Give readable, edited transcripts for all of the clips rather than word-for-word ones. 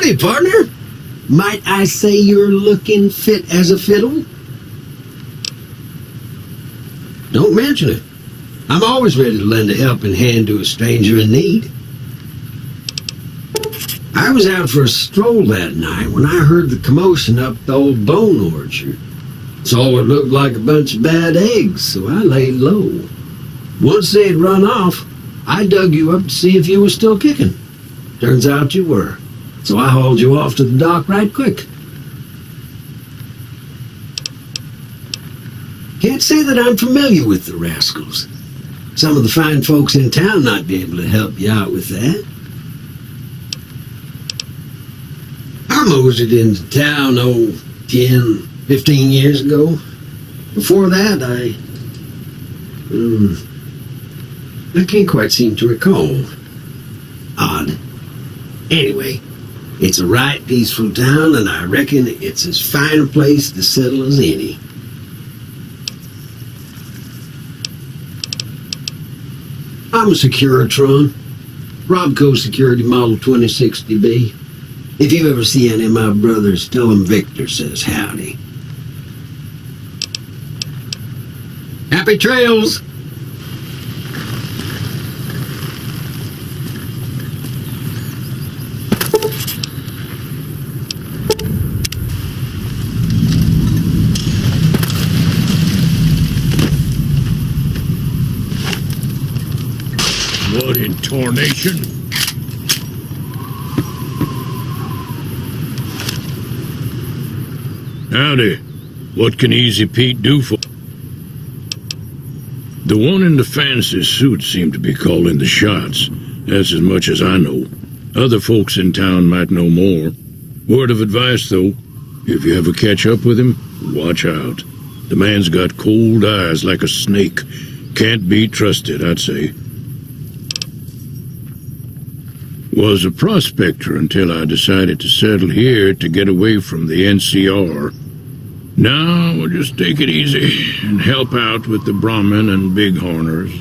Howdy, partner. Might I say you're looking fit as a fiddle? Don't mention it. I'm always ready to lend a helping hand to a stranger in need. I was out for a stroll that night when I heard the commotion up the old bone orchard. Saw what looked like a bunch of bad eggs, so I laid low. Once they'd run off, I dug you up to see if you were still kicking. Turns out you were, so I hauled you off to the dock right quick. Can't say that I'm familiar with the rascals. Some of the fine folks in town might be able to help you out with that. I moseyed into town, 10, 15 years ago. Before that, I can't quite seem to recall. Odd. Anyway, it's a right peaceful town, and I reckon it's as fine a place to settle as any. I'm a Securitron, Robco Security Model 2060B. If you ever see any of my brothers, tell them Victor says howdy. Happy trails! What in tarnation? Howdy. What can Easy Pete do for... The one in the fancy suit seemed to be calling the shots. That's as much as I know. Other folks in town might know more. Word of advice, though. If you ever catch up with him, watch out. The man's got cold eyes like a snake. Can't be trusted, I'd say. Was a prospector until I decided to settle here to get away from the NCR. Now we'll just take it easy and help out with the Brahmin and Bighorners.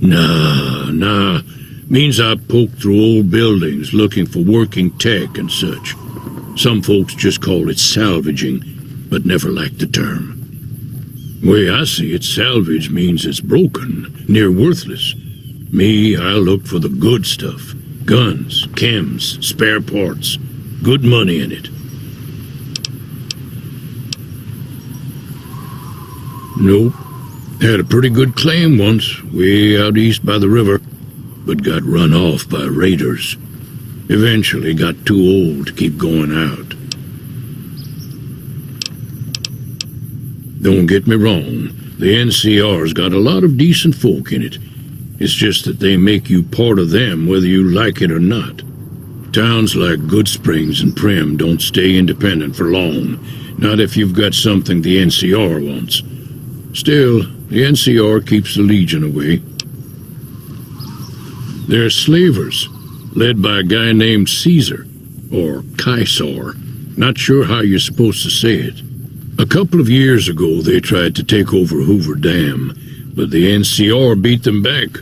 Nah. Means I poke through old buildings looking for working tech and such. Some folks just call it salvaging, but never liked the term. Way I see it, salvage means it's broken, near worthless. Me, I look for the good stuff. Guns, chems, spare parts. Good money in it. Nope. Had a pretty good claim once, way out east by the river, but got run off by raiders. Eventually got too old to keep going out. Don't get me wrong, the NCR's got a lot of decent folk in it. It's just that they make you part of them whether you like it or not. Towns like Goodsprings and Primm don't stay independent for long, not if you've got something the NCR wants. Still, the NCR keeps the Legion away. They're slavers, led by a guy named Caesar, or Caesar. Not sure how you're supposed to say it. A couple of years ago, they tried to take over Hoover Dam, but the NCR beat them back.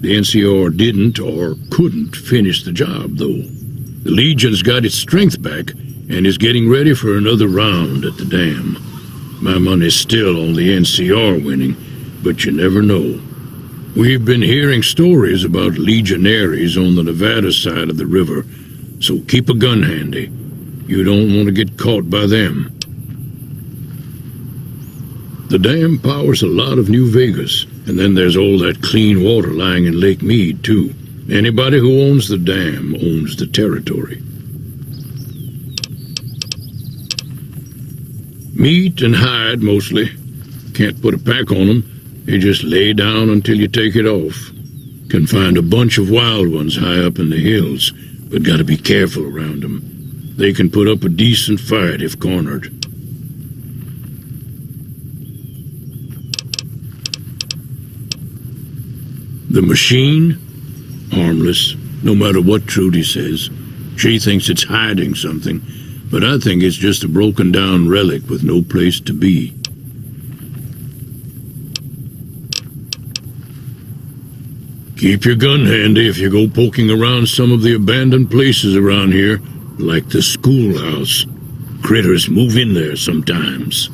The NCR didn't or couldn't finish the job, though. The Legion's got its strength back and is getting ready for another round at the dam. My money's still on the NCR winning, but you never know. We've been hearing stories about legionaries on the Nevada side of the river, so keep a gun handy. You don't want to get caught by them. The dam powers a lot of New Vegas, and then there's all that clean water lying in Lake Mead, too. Anybody who owns the dam owns the territory. Meat and hide, mostly. Can't put a pack on them. You just lay down until you take it off. Can find a bunch of wild ones high up in the hills, but gotta be careful around them. They can put up a decent fight if cornered. The machine? Harmless, no matter what Trudy says. She thinks it's hiding something, but I think it's just a broken down relic with no place to be. Keep your gun handy if you go poking around some of the abandoned places around here, like the schoolhouse. Critters move in there sometimes.